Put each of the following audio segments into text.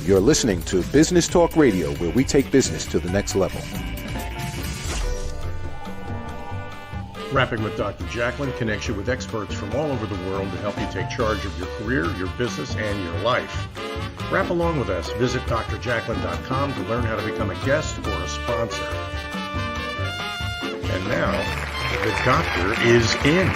You're listening to Business Talk Radio, where we take business to the next level. Rapping with Dr. Jacalyn connects you with experts from all over the world to help you take charge of your career, your business, and your life. Rap along with us. Visit drjacalyn.com to learn how to become a guest or a sponsor. And now, the doctor is in.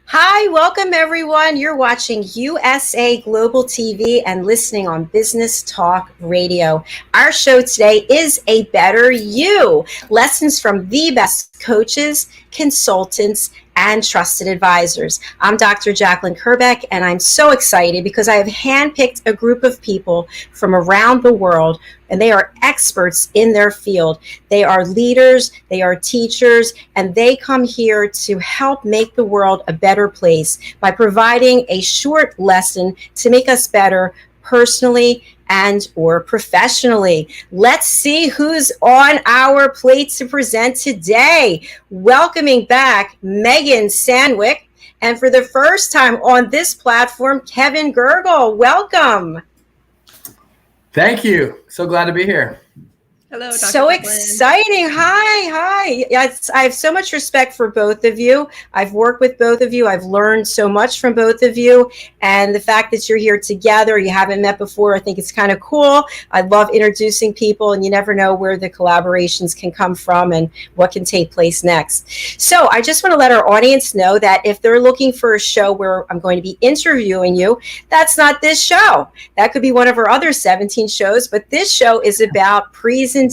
Hi, welcome everyone. You're watching USA Global TV and listening on Business Talk Radio. Our show today is A Better You. Lessons from the best coaches, consultants, and trusted advisors. I'm Dr. Jacalyn Kerbeck, and I'm so excited because I have handpicked a group of people from around the world, and they are experts in their field. They are leaders, they are teachers, and they come here to help make the world a better place by providing a short lesson to make us better personally and or professionally. Let's see who's on our plate to present today. Welcoming back Megan Sandwick, and for the first time on this platform, Kevin Gergel. Welcome. Thank you. So glad to be here. Hello, Dr. So Jacalyn. exciting. Hi. Yes, I have so much respect for both of you. I've worked with both of you. I've learned so much from both of you. And the fact that you're here together, you haven't met before, I think it's kind of cool. I love introducing people, and you never know where the collaborations can come from and what can take place next. So I just want to let our audience know that if they're looking for a show where I'm going to be interviewing you, that's not this show. That could be one of our other 17 shows, but this show is about presentations.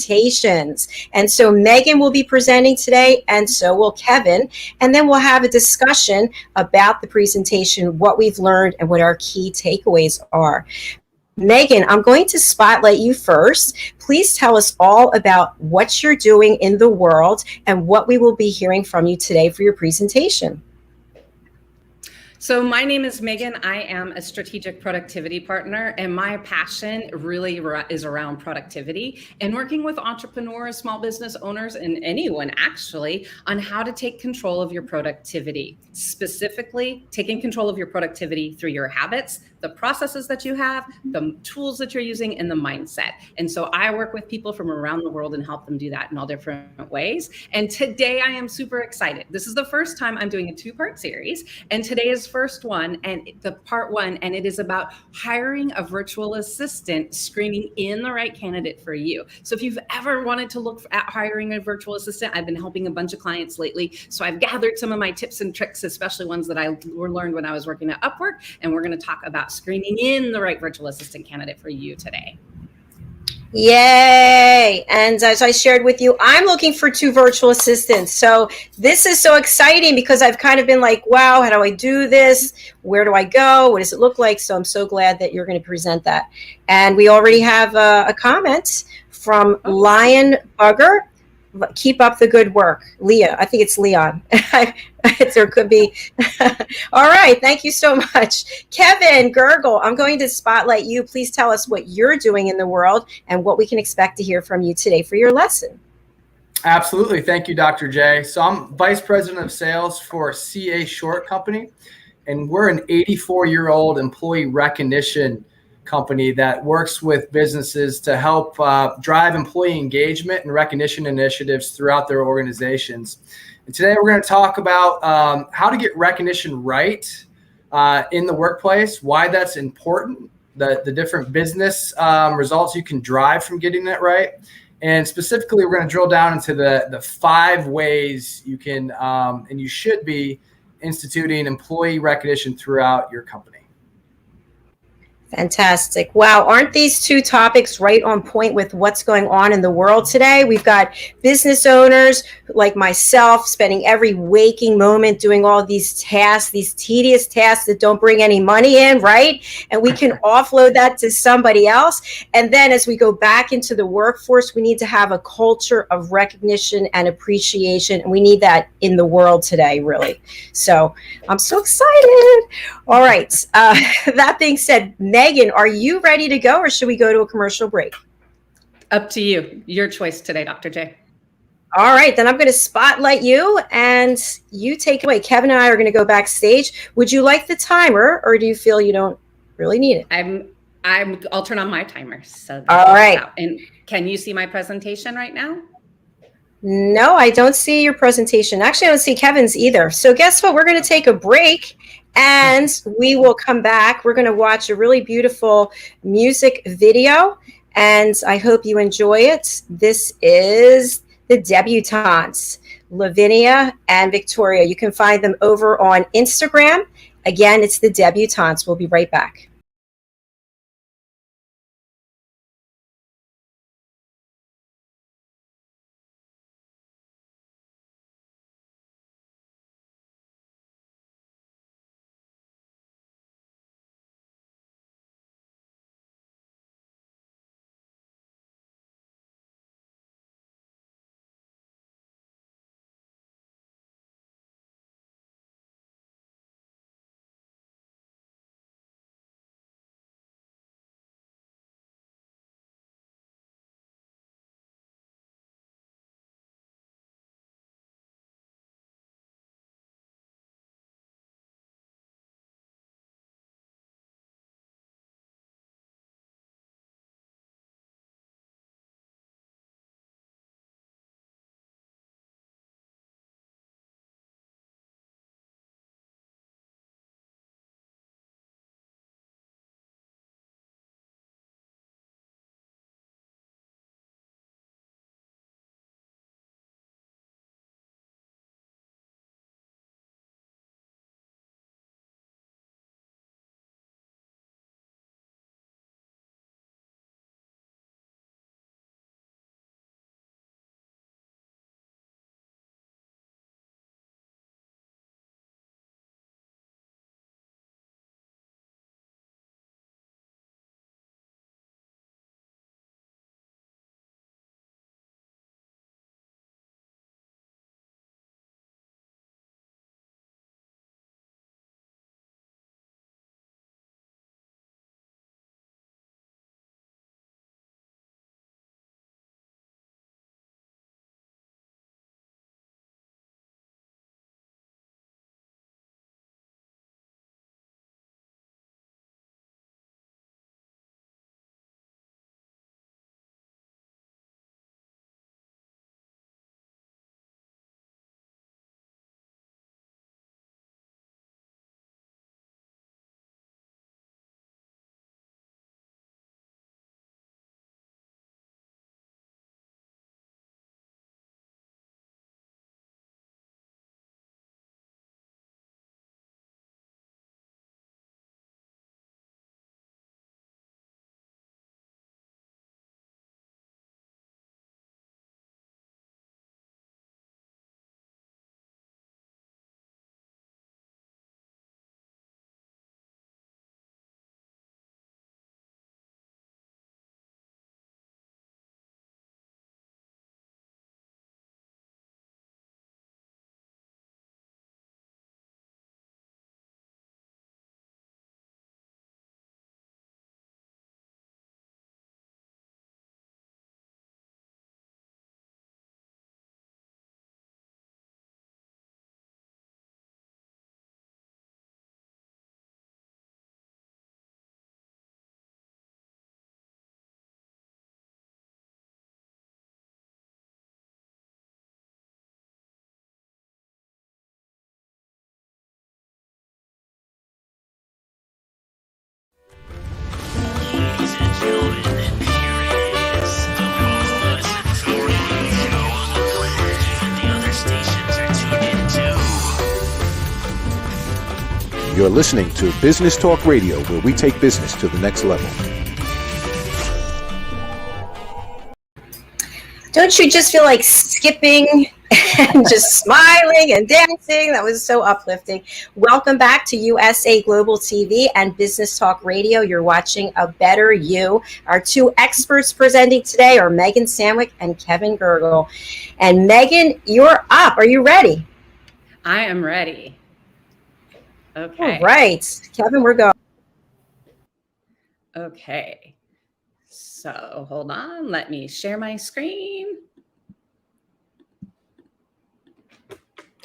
And so Megan will be presenting today, and so will Kevin. And then we'll have a discussion about the presentation, what we've learned, and what our key takeaways are. Megan, I'm going to spotlight you first. Please tell us all about what you're doing in the world and what we will be hearing from you today for your presentation. So my name is Megan. I am a strategic productivity partner, and my passion really is around productivity and working with entrepreneurs, small business owners, and anyone actually on how to take control of your productivity, specifically taking control of your productivity through your habits, the processes that you have, the tools that you're using, and the mindset. And so I work with people from around the world and help them do that in all different ways. And today I am super excited. This is the first time I'm doing a two-part series, and today is first one, and the part one, and it is about hiring a virtual assistant, screening in the right candidate for you. So if you've ever wanted to look at hiring a virtual assistant, I've been helping a bunch of clients lately. So I've gathered some of my tips and tricks, especially ones that I learned when I was working at Upwork, and we're going to talk about screening in the right virtual assistant candidate for you today. Yay! And as I shared with you, I'm looking for 2 virtual assistants. So this is so exciting because I've kind of been like, wow, how do I do this? Where do I go? What does it look like? So I'm so glad that you're going to present that. And we already have a comment from Lion Bugger. Keep up the good work. Leah, I think it's Leon. There could be. All right. Thank you so much. Kevin Gergel, I'm going to spotlight you. Please tell us what you're doing in the world and what we can expect to hear from you today for your lesson. Absolutely. Thank you, Dr. J. So I'm Vice President of Sales for CA Short Company, and we're an 84-year-old employee recognition company that works with businesses to help drive employee engagement and recognition initiatives throughout their organizations. And today we're going to talk about how to get recognition right in the workplace, why that's important, the different business results you can drive from getting that right. And specifically, we're going to drill down into the 5 ways you can and you should be instituting employee recognition throughout your company. Fantastic. Wow. Aren't these two topics right on point with what's going on in the world today? We've got business owners like myself spending every waking moment doing all these tasks, these tedious tasks that don't bring any money in, right? And we can offload that to somebody else. And then as we go back into the workforce, we need to have a culture of recognition and appreciation. And we need that in the world today, really. So I'm so excited. All right. That being said, Megan, are you ready to go or should we go to a commercial break? Up to you. Your choice today, Dr. J. All right, then I'm going to spotlight you and you take it away. Kevin and I are going to go backstage. Would you like the timer or do you feel you don't really need it? I'll turn on my timer. So all right. Out. And can you see my presentation right now? No, I don't see your presentation. Actually, I don't see Kevin's either. So guess what? We're going to take a break and we will come back. We're going to watch a really beautiful music video and I hope you enjoy it. This is the Debutantes, Lavinia and Victoria. You can find them over on Instagram. Again, it's the Debutantes. We'll be right back. You're listening to Business Talk Radio, where we take business to the next level. Don't you just feel like skipping and just smiling and dancing? That was so uplifting. Welcome back to USA Global TV and Business Talk Radio. You're watching A Better You. Our two experts presenting today are Megan Sandwick and Kevin Gergel. And Megan, you're up. Are you ready? I am ready. Okay. All right. Kevin, we're going. Okay. So hold on. Let me share my screen.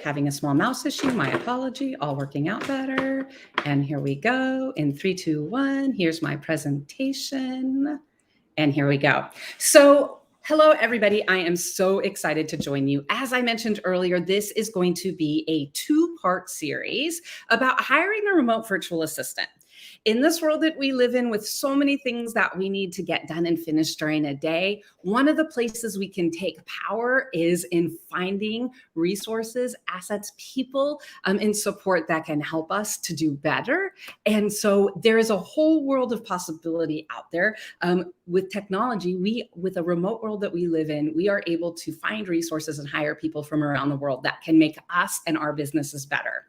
Having a small mouse issue. My apology. All working out better. And here we go. In 3, 2, 1. Here's my presentation. And here we go. So hello, everybody. I am so excited to join you. As I mentioned earlier, this is going to be a 2-part series about hiring a remote virtual assistant. In this world that we live in with so many things that we need to get done and finished during a day, one of the places we can take power is in finding resources, assets, people, and support that can help us to do better. And so there is a whole world of possibility out there. With technology, with a remote world that we live in, we are able to find resources and hire people from around the world that can make us and our businesses better.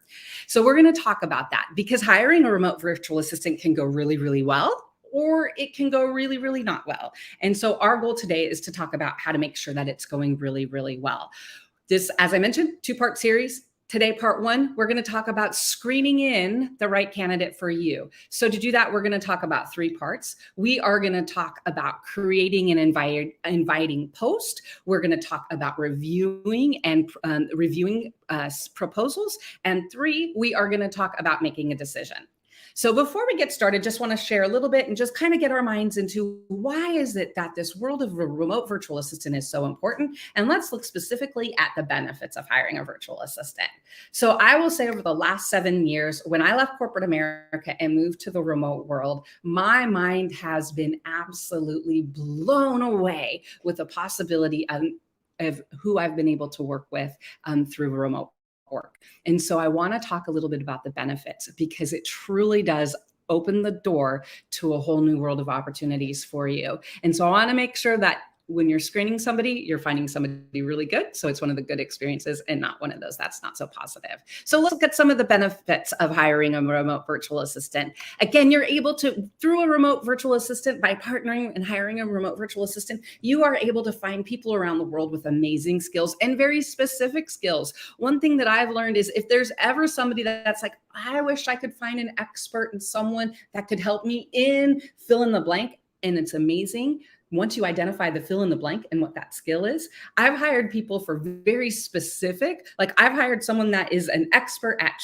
So we're going to talk about that because hiring a remote virtual assistant can go really, really well, or it can go really, really not well. And so our goal today is to talk about how to make sure that it's going really, really well. This, as I mentioned, 2-part series. Today, part 1, we're going to talk about screening in the right candidate for you. So to do that, we're going to talk about 3 parts. We are going to talk about creating an inviting post. We're going to talk about reviewing and reviewing proposals. And 3, we are going to talk about making a decision. So before we get started, just want to share a little bit and just kind of get our minds into why is it that this world of a remote virtual assistant is so important? And let's look specifically at the benefits of hiring a virtual assistant. So I will say over the last 7 years, when I left corporate America and moved to the remote world, my mind has been absolutely blown away with the possibility of who I've been able to work with through remote work. And so I want to talk a little bit about the benefits because it truly does open the door to a whole new world of opportunities for you. And so I want to make sure that when you're screening somebody, you're finding somebody really good. So it's one of the good experiences and not one of those that's not so positive. So let's look at some of the benefits of hiring a remote virtual assistant. Again, you're able to, through a remote virtual assistant, by partnering and hiring a remote virtual assistant, you are able to find people around the world with amazing skills and very specific skills. One thing that I've learned is if there's ever somebody that's like, I wish I could find an expert and someone that could help me in fill in the blank, and it's amazing. Once you identify the fill in the blank and what that skill is, I've hired people for very specific, like I've hired someone that is an expert at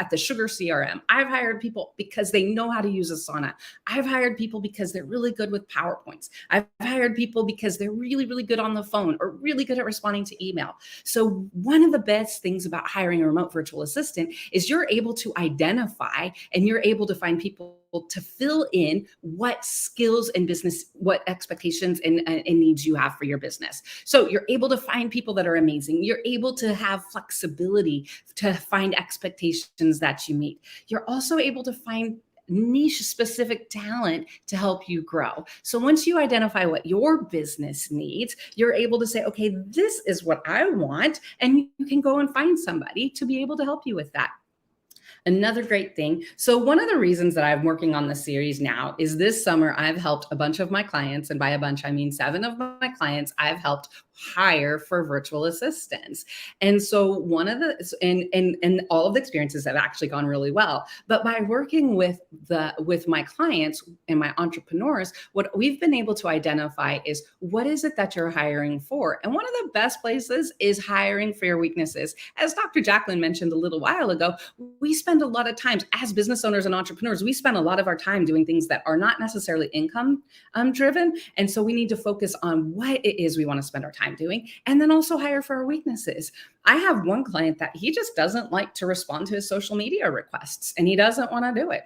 the sugar CRM. I've hired people because they know how to use Asana. I've hired people because they're really good with PowerPoints. I've hired people because they're really, really good on the phone or really good at responding to email. So one of the best things about hiring a remote virtual assistant is you're able to identify and you're able to find people to fill in what skills and business, what expectations and needs you have for your business. So you're able to find people that are amazing. You're able to have flexibility to find expectations that you meet. You're also able to find niche specific talent to help you grow. So once you identify what your business needs, you're able to say, okay, this is what I want. And you can go and find somebody to be able to help you with that. Another great thing. So one of the reasons that I'm working on this series now is this summer, I've helped a bunch of my clients, and by a bunch, I mean 7 of my clients, I've helped hire for virtual assistants. And so one of the, and all of the experiences have actually gone really well. But by working with my clients and my entrepreneurs, what we've been able to identify is what is it that you're hiring for? And one of the best places is hiring for your weaknesses. As Dr. Jacalyn mentioned a little while ago, we spend a lot of times as business owners and entrepreneurs, we spend a lot of our time doing things that are not necessarily income driven. And so we need to focus on what it is we want to spend our time doing, and then also hire for our weaknesses. I have one client that he just doesn't like to respond to his social media requests and he doesn't want to do it.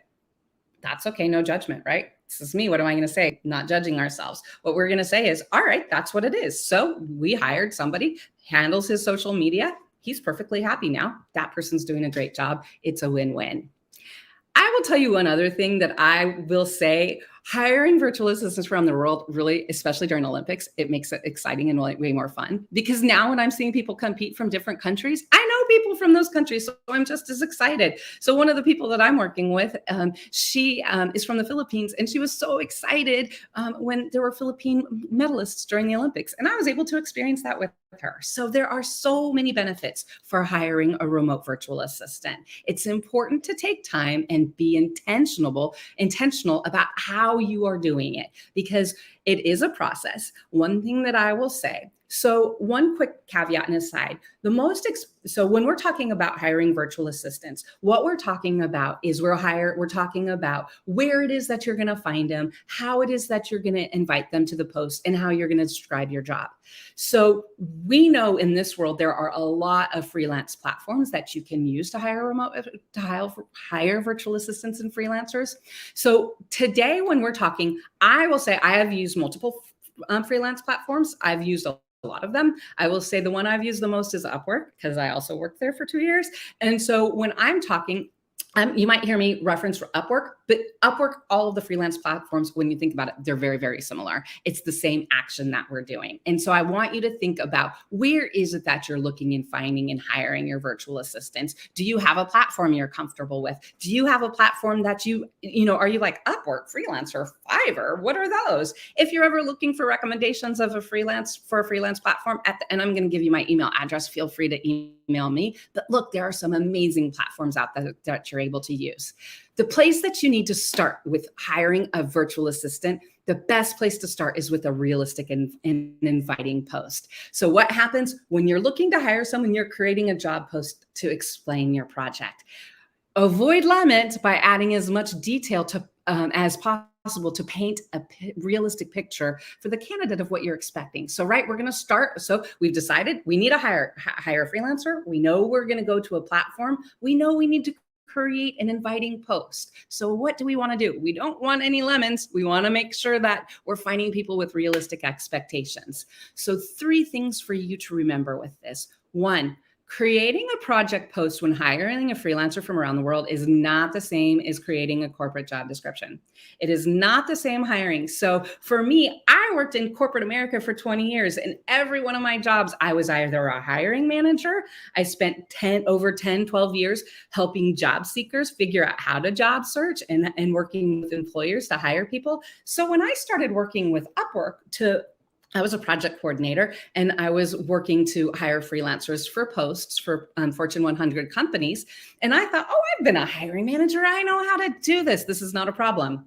That's okay. No judgment, right? This is me. What am I going to say? Not judging ourselves. What we're going to say is, all right, that's what it is. So we hired somebody, handles his social media. He's perfectly happy now. That person's doing a great job. It's a win-win. I will tell you one other thing that I will say. Hiring virtual assistants around the world, really, especially during Olympics, it makes it exciting and way more fun, because now when I'm seeing people compete from different countries, I know people from those countries, so I'm just as excited. So one of the people that I'm working with, she is from the Philippines, and she was so excited when there were Philippine medalists during the Olympics, and I was able to experience that with her. So there are so many benefits for hiring a remote virtual assistant. It's important to take time and be intentional about how you are doing it, because it is a process. One thing that I will say, so one quick caveat and aside, so when we're talking about hiring virtual assistants, what we're talking about is we're talking about where it is that you're going to find them, how it is that you're going to invite them to the post, and how you're going to describe your job. So we know in this world, there are a lot of freelance platforms that you can use to hire virtual assistants and freelancers. So today, when we're talking, I will say I have used multiple freelance platforms. I've used a lot of them. I will say the one I've used the most is Upwork, because I also worked there for 2 years. And so when I'm talking, you might hear me reference Upwork, but Upwork, all of the freelance platforms, when you think about it, they're very, very similar. It's the same action that we're doing. And so I want you to think about, where is it that you're looking and finding and hiring your virtual assistants? Do you have a platform you're comfortable with? Do you have a platform that are you like Upwork, Freelancer, Fiverr? What are those? If you're ever looking for recommendations of a freelance platform, and I'm going to give you my email address, feel free to email me. But look, there are some amazing platforms out there that you're able to use. The place that you need to start with hiring a virtual assistant, the best place to start is with a realistic and inviting post. So what happens when you're looking to hire someone, you're creating a job post to explain your project. Avoid lemons by adding as much detail as possible to paint a realistic picture for the candidate of what you're expecting. So, we're going to start. So we've decided we need to hire a freelancer. We know we're going to go to a platform. We know we need to create an inviting post. So what do we want to do? We don't want any lemons. We want to make sure that we're finding people with realistic expectations. So 3 things for you to remember with this. 1, creating a project post when hiring a freelancer from around the world is not the same as creating a corporate job description. It is not the same hiring. So for me, I worked in corporate America for 20 years, and every one of my jobs, I was either a hiring manager. I spent 12 years helping job seekers figure out how to job search and working with employers to hire people. So when I started working with Upwork I was a project coordinator, and I was working to hire freelancers for posts for Fortune 100 companies. And I thought, I've been a hiring manager. I know how to do this. This is not a problem.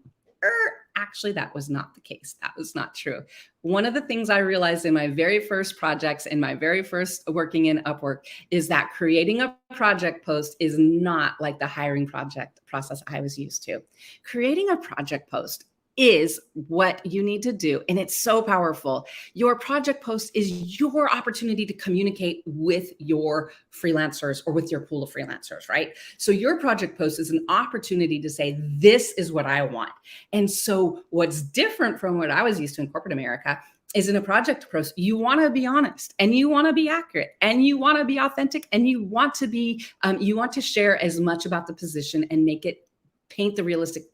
Actually, that was not the case. That was not true. One of the things I realized in my very first projects and my very first working in Upwork is that creating a project post is not like the hiring project process I was used to. Creating a project post is what you need to do. And it's so powerful. Your project post is your opportunity to communicate with your freelancers or with your pool of freelancers, right? So your project post is an opportunity to say, this is what I want. And so what's different from what I was used to in corporate America is in a project post, you want to be honest, and you want to be accurate, and you want to be authentic, and you want to share as much about the position and paint the realistic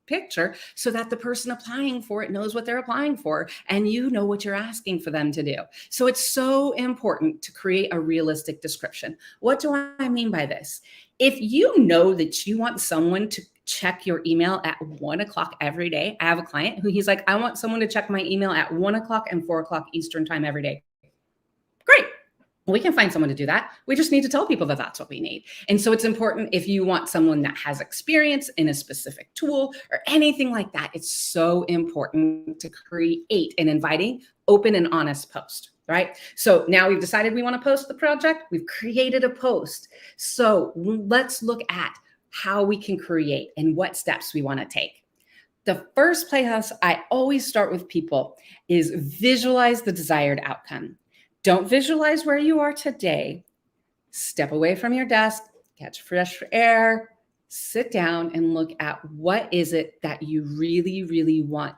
picture so that the person applying for it knows what they're applying for, and you know what you're asking for them to do. So it's so important to create a realistic description. What do I mean by this? If you know that you want someone to check your email at 1:00 every day, I have a client who he's like, I want someone to check my email at 1:00 and 4:00 Eastern time every day. Great. We can find someone to do that. We just need to tell people that that's what we need. And so it's important, if you want someone that has experience in a specific tool or anything like that, it's so important to create an inviting, open, and honest post, right? So now we've decided we want to post the project. We've created a post. So let's look at how we can create and what steps we want to take. The first place I always start with people is visualize the desired outcome. Don't visualize where you are today. Step away from your desk, catch fresh air, sit down and look at what is it that you really, really want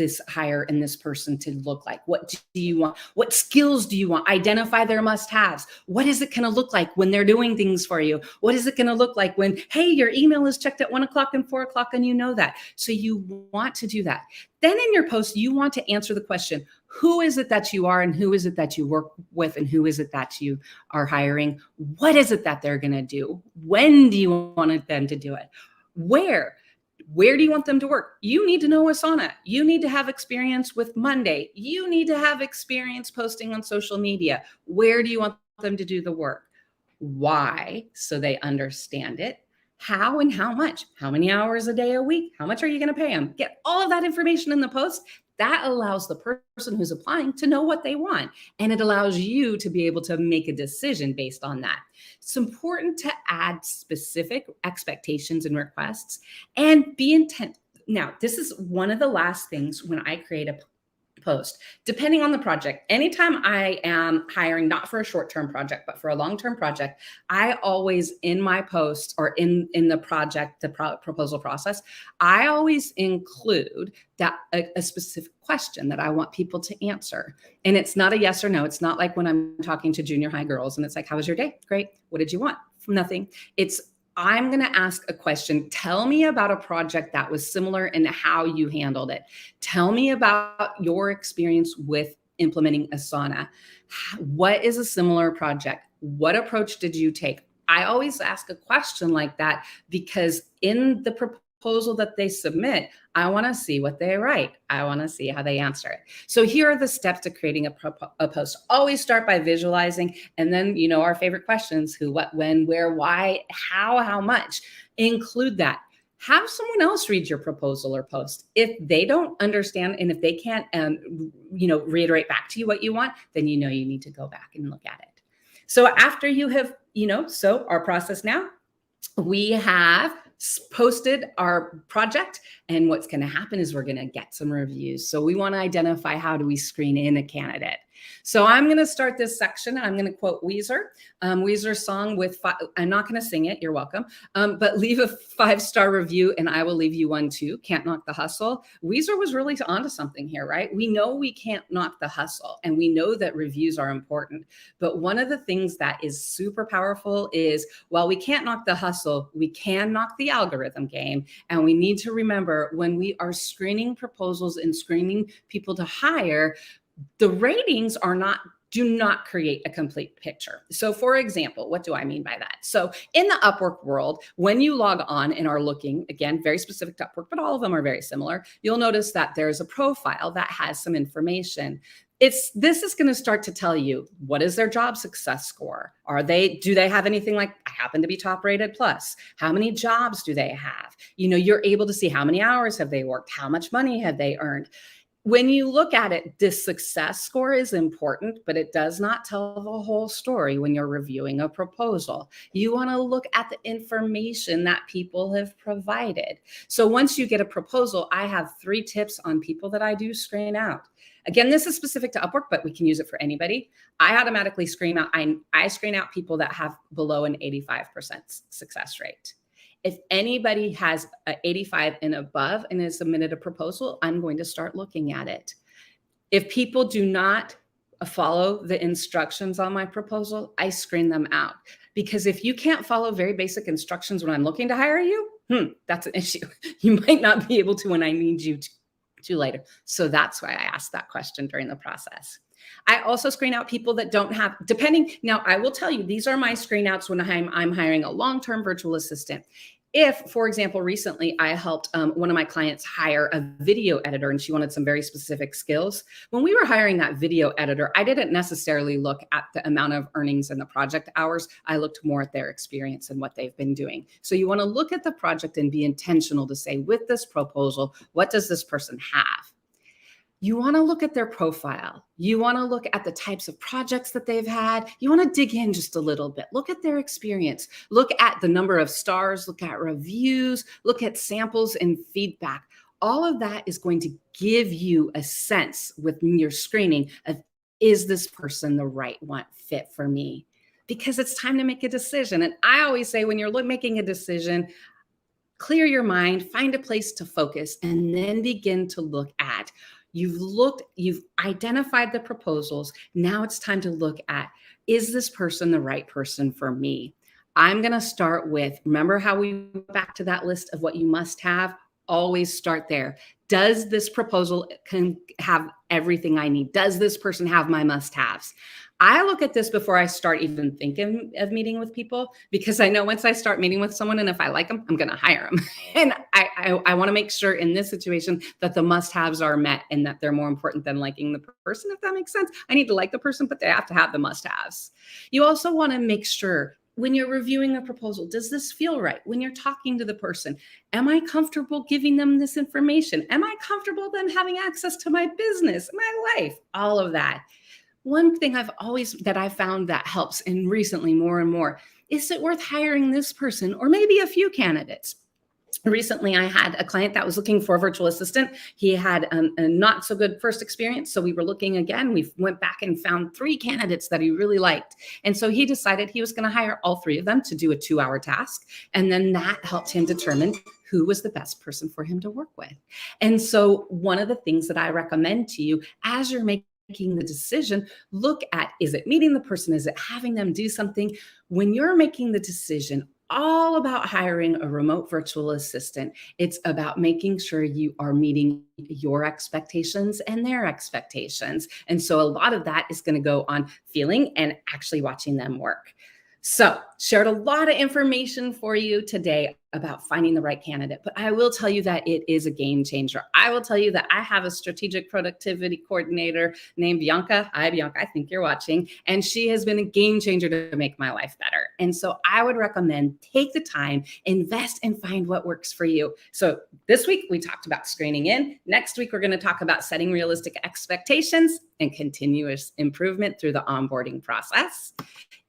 this hire and this person to look like? What do you want? What skills do you want? Identify their must-haves. What is it going to look like when they're doing things for you? What is it going to look like when, hey, your email is checked at 1 o'clock and 4 o'clock and you know that? So you want to do that. Then in your post, you want to answer the question, who is it that you are and who is it that you work with and who is it that you are hiring? What is it that they're going to do? When do you want them to do it? Where do you want them to work? You need to know Asana. You need to have experience with Monday. You need to have experience posting on social media. Where do you want them to do the work? Why? So they understand it. How and how much? How many hours a day a week? How much are you going to pay them? Get all of that information in the post. That allows the person who's applying to know what they want. And it allows you to be able to make a decision based on that. It's important to add specific expectations and requests and be intent. Now, this is one of the last things when I create a post, depending on the project. Anytime I am hiring, not for a short-term project, but for a long-term project, I always in my post or in the project, the proposal process, I always include that a specific question that I want people to answer. And it's not a yes or no. It's not like when I'm talking to junior high girls and it's like, how was your day? Great. What did you want? Nothing. It's I'm going to ask a question. Tell me about a project that was similar and how you handled it. Tell me about your experience with implementing Asana. What is a similar project? What approach did you take? I always ask a question like that because in the proposal that they submit, I want to see what they write. I want to see how they answer it. So here are the steps to creating a post. Always start by visualizing, and then, our favorite questions: who, what, when, where, why, how much. Include that. Have someone else read your proposal or post. If they don't understand and if they can't, reiterate back to you what you want, then you need to go back and look at it. So after you have, so our process now, we have posted our project, and what's going to happen is we're going to get some reviews. So we want to identify, how do we screen in a candidate? So I'm going to start this section. I'm going to quote Weezer, Weezer's song I'm not going to sing it. You're welcome. But leave a 5-star review and I will leave you one too. Can't knock the hustle. Weezer was really onto something here, right? We know we can't knock the hustle and we know that reviews are important. But one of the things that is super powerful is, while we can't knock the hustle, we can knock the algorithm game. And we need to remember, when we are screening proposals and screening people to hire, the ratings do not create a complete picture. So for example, what do I mean by that? So in the Upwork world, when you log on and are looking, again, very specific to Upwork, but all of them are very similar, you'll notice that there's a profile that has some information. This is going to start to tell you, what is their job success score? Do they have anything like, I happen to be top rated plus? How many jobs do they have? You're able to see how many hours have they worked? How much money have they earned? When you look at it, this success score is important, but it does not tell the whole story when you're reviewing a proposal. You want to look at the information that people have provided. So once you get a proposal, I have 3 tips on people that I do screen out. Again, this is specific to Upwork, but we can use it for anybody. I automatically screen out, I screen out people that have below an 85% success rate. If anybody has an 85 and above and has submitted a proposal, I'm going to start looking at it. If people do not follow the instructions on my proposal, I screen them out. Because if you can't follow very basic instructions when I'm looking to hire you, that's an issue. You might not be able to when I need you to later. So that's why I asked that question during the process. I also screen out people that don't have, now I will tell you, these are my screen outs when I'm hiring a long-term virtual assistant. If, for example, recently I helped one of my clients hire a video editor and she wanted some very specific skills. When we were hiring that video editor, I didn't necessarily look at the amount of earnings and the project hours. I looked more at their experience and what they've been doing. So you want to look at the project and be intentional to say, with this proposal, what does this person have? You want to look at their profile. You want to look at the types of projects that they've had. You want to dig in just a little bit. Look at their experience. Look at the number of stars. Look at reviews. Look at samples and feedback. All of that is going to give you a sense with your screening of, is this person the right fit for me? Because it's time to make a decision. And I always say, when you're making a decision, clear your mind, find a place to focus, and then begin to look at. You've identified the proposals. Now it's time to look at, is this person the right person for me? I'm going to start with, remember how we went back to that list of what you must have? Always start there. Does this proposal can have everything I need? Does this person have my must-haves? I look at this before I start even thinking of meeting with people, because I know once I start meeting with someone, and if I like them, I'm going to hire them. And I want to make sure in this situation that the must-haves are met and that they're more important than liking the person, if that makes sense. I need to like the person, but they have to have the must-haves. You also want to make sure when you're reviewing a proposal, does this feel right? When you're talking to the person, am I comfortable giving them this information? Am I comfortable them having access to my business, my life, all of that? One thing that I found that helps, and recently more and more, is it worth hiring this person or maybe a few candidates? Recently, I had a client that was looking for a virtual assistant. He had a not so good first experience. So we were looking again. We went back and found 3 candidates that he really liked. And so he decided he was going to hire all 3 of them to do a 2-hour task. And then that helped him determine who was the best person for him to work with. And so one of the things that I recommend to you as you're making the decision, look at, is it meeting the person? Is it having them do something? When you're making the decision all about hiring a remote virtual assistant, it's about making sure you are meeting your expectations and their expectations. And so a lot of that is going to go on feeling and actually watching them work. So shared a lot of information for you today about finding the right candidate, but I will tell you that it is a game changer. I will tell you that I have a strategic productivity coordinator named Bianca. Hi, Bianca, I think you're watching. And she has been a game changer to make my life better. And so I would recommend take the time, invest, and find what works for you. So this week we talked about screening in. Next week, we're going to talk about setting realistic expectations and continuous improvement through the onboarding process.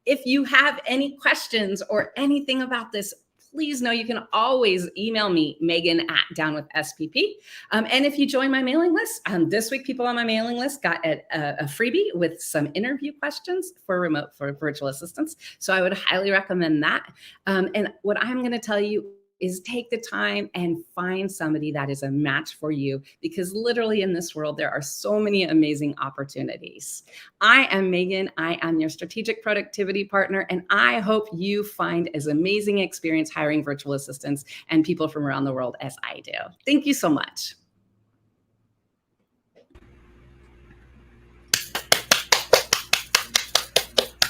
If you have any questions or anything about this, please know you can always email me, Megan@downwithSPP. And if you join my mailing list, this week, people on my mailing list got a freebie with some interview questions for virtual assistants. So I would highly recommend that. And what I'm going to tell you is take the time and find somebody that is a match for you, because literally in this world, there are so many amazing opportunities. I am Megan. I am your strategic productivity partner, and I hope you find as amazing experience hiring virtual assistants and people from around the world as I do. Thank you so much.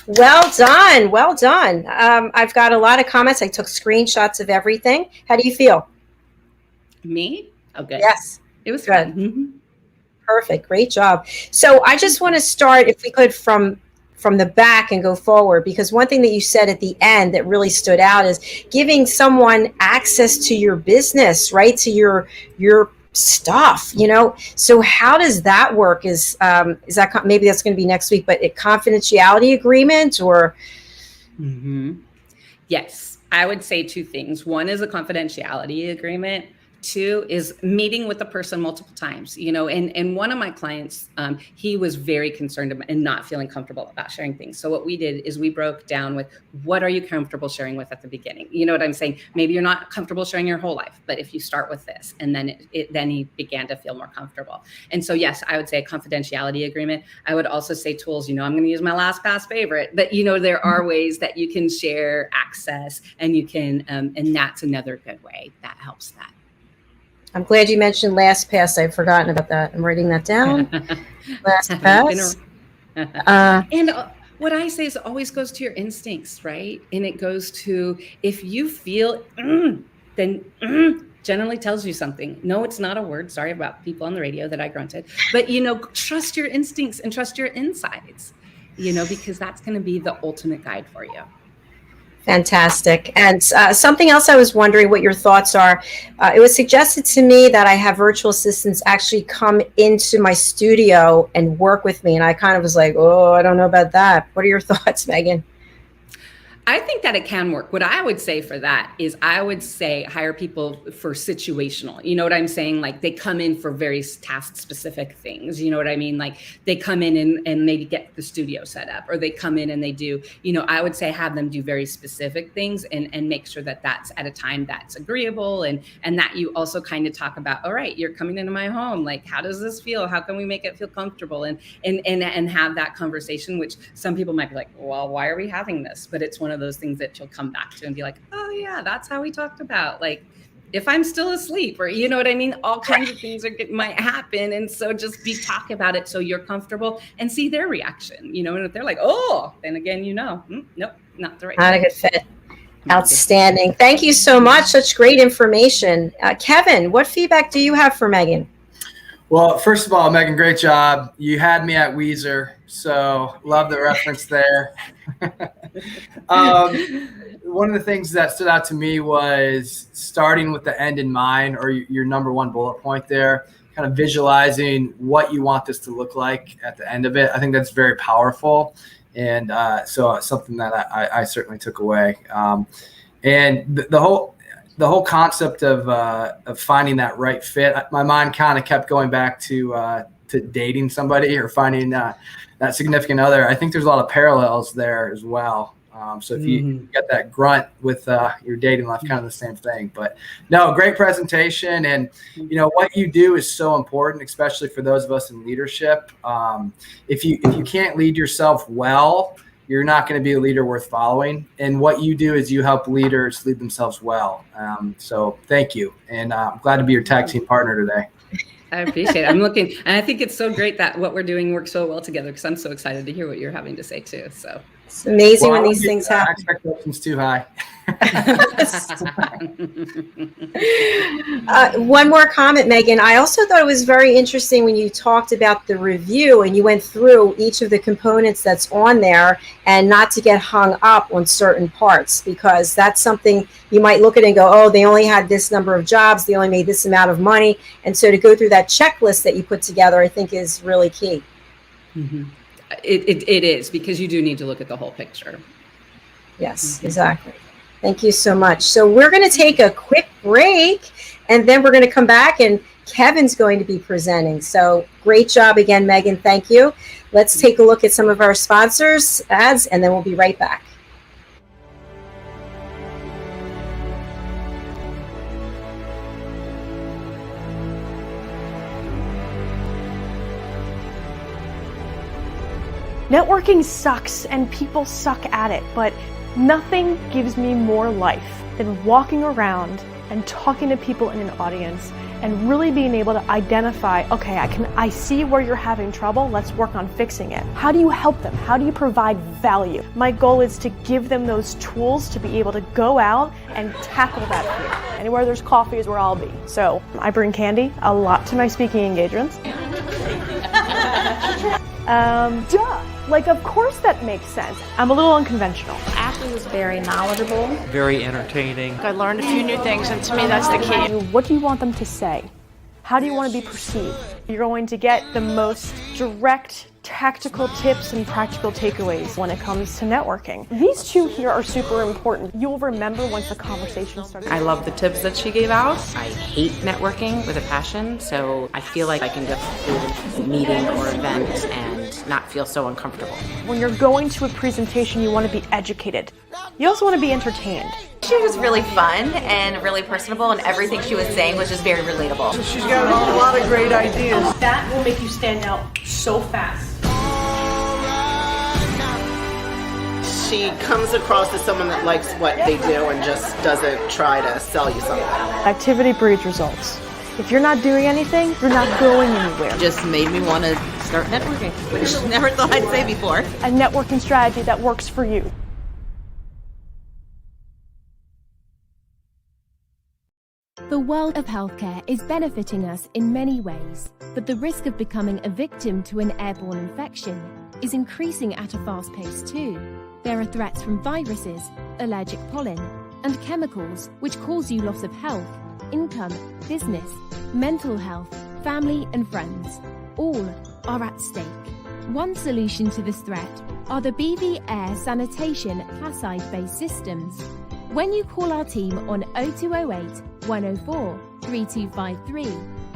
Well done. Well done. I've got a lot of comments. I took screenshots of everything. How do you feel? Me? Oh, good. Yes. It was good. Mm-hmm. Perfect. Great job. So I just want to start, if we could, from the back and go forward, because one thing that you said at the end that really stood out is giving someone access to your business, right? To your stuff, so how does that work? Is that, maybe that's going to be next week, but a confidentiality agreement or? Mm-hmm. Yes, I would say 2 things. One is a confidentiality agreement. 2 is meeting with the person multiple times, and one of my clients, he was very concerned and not feeling comfortable about sharing things. So what we did is we broke down with, what are you comfortable sharing with at the beginning? You know what I'm saying? Maybe you're not comfortable sharing your whole life, but if you start with this, and then then he began to feel more comfortable. And so, yes, I would say a confidentiality agreement. I would also say tools, I'm going to use my LastPass favorite, but there are ways that you can share access, and you can, and that's another good way that helps that. I'm glad you mentioned LastPass. I've forgotten about that. I'm writing that down. LastPass. And what I say is it always goes to your instincts, right? And it goes to, if you feel, then generally tells you something. No, it's not a word. Sorry about people on the radio that I grunted. But, trust your instincts and trust your insides, because that's going to be the ultimate guide for you. Fantastic. And something else I was wondering what your thoughts are. It was suggested to me that I have virtual assistants actually come into my studio and work with me. And I kind of was like, oh, I don't know about that. What are your thoughts, Megan? I think that it can work. What I would say for that is I would say hire people for situational. You know what I'm saying? Like they come in for very task specific things. You know what I mean? Like they come in and they get the studio set up, or they come in and they do, I would say have them do very specific things and make sure that that's at a time that's agreeable. And that you also kind of talk about, all right, you're coming into my home. Like, how does this feel? How can we make it feel comfortable? And have that conversation, which some people might be like, well, why are we having this? But it's one of those things that you'll come back to and be like, oh yeah, that's how we talked about, like, if I'm still asleep, or you know what I mean? All kinds of things might happen. And so just talk about it so you're comfortable and see their reaction, and if they're like, oh, then again, nope, not the right Not a good fit. Outstanding. Thank you so much. Such great information. Kevin, what feedback do you have for Megan? Well, first of all, Megan, great job. You had me at Weezer, so love the reference there. One of the things that stood out to me was starting with the end in mind, or your number one bullet point there, kind of visualizing what you want this to look like at the end of it. I think that's very powerful. And so something that I certainly took away. And the whole concept of finding that right fit, my mind kind of kept going back to dating somebody or finding that significant other. I think there's a lot of parallels there as well. So if you get that grunt with your dating life, kind of the same thing. But no, great presentation. And, what you do is so important, especially for those of us in leadership. If you can't lead yourself well, you're not going to be a leader worth following. And what you do is you help leaders lead themselves well. So thank you. And I'm glad to be your tag team partner today. I appreciate it. I'm looking, and I think it's so great that what we're doing works so well together, because I'm so excited to hear what you're having to say too. So it's amazing when these things happen. Expectations too high. One more comment, Megan. I also thought it was very interesting when you talked about the review and you went through each of the components that's on there, and not to get hung up on certain parts, because that's something you might look at and go, oh, they only had this number of jobs, they only made this amount of money. And so to go through that checklist that you put together, I think is really key. Mm-hmm. It is, because you do need to look at the whole picture. Yes, exactly. Thank you so much. So we're going to take a quick break, and then we're going to come back, and Kevin's going to be presenting. So great job again, Megan. Thank you. Let's take a look at some of our sponsors ads, and then we'll be right back. Networking sucks and people suck at it, but nothing gives me more life than walking around and talking to people in an audience and really being able to identify, okay, I see where you're having trouble, let's work on fixing it. How do you help them? How do you provide value? My goal is to give them those tools to be able to go out and tackle that fear. Anywhere there's coffee is where I'll be. So I bring candy a lot to my speaking engagements. Like, of course that makes sense. I'm a little unconventional. Ashley was very knowledgeable. Very entertaining. I learned a few new things, and to me that's the key. What do you want them to say? How do you want to be perceived? You're going to get the most direct, tactical tips and practical takeaways when it comes to networking. These two here are super important. You'll remember once the conversation starts. I love the tips that she gave out. I hate networking with a passion, so I feel like I can go to a meeting or event and not feel so uncomfortable. When you're going to a presentation, you want to be educated. You also want to be entertained. She was really fun and really personable, and everything she was saying was just very relatable. She's got a lot of great ideas. That will make you stand out so fast. She comes across as someone that likes what they do and just doesn't try to sell you something. Activity breeds results. If you're not doing anything, you're not going anywhere. Just made me want to start networking, which I never thought I'd say before. A networking strategy that works for you. The world of healthcare is benefiting us in many ways, but the risk of becoming a victim to an airborne infection is increasing at a fast pace too. There are threats from viruses, allergic pollen, and chemicals which cause you loss of health, income, business, mental health, family and friends. All are at stake. One solution to this threat are the BV Air Sanitation Placide-based systems. When you call our team on 0208 104 3253,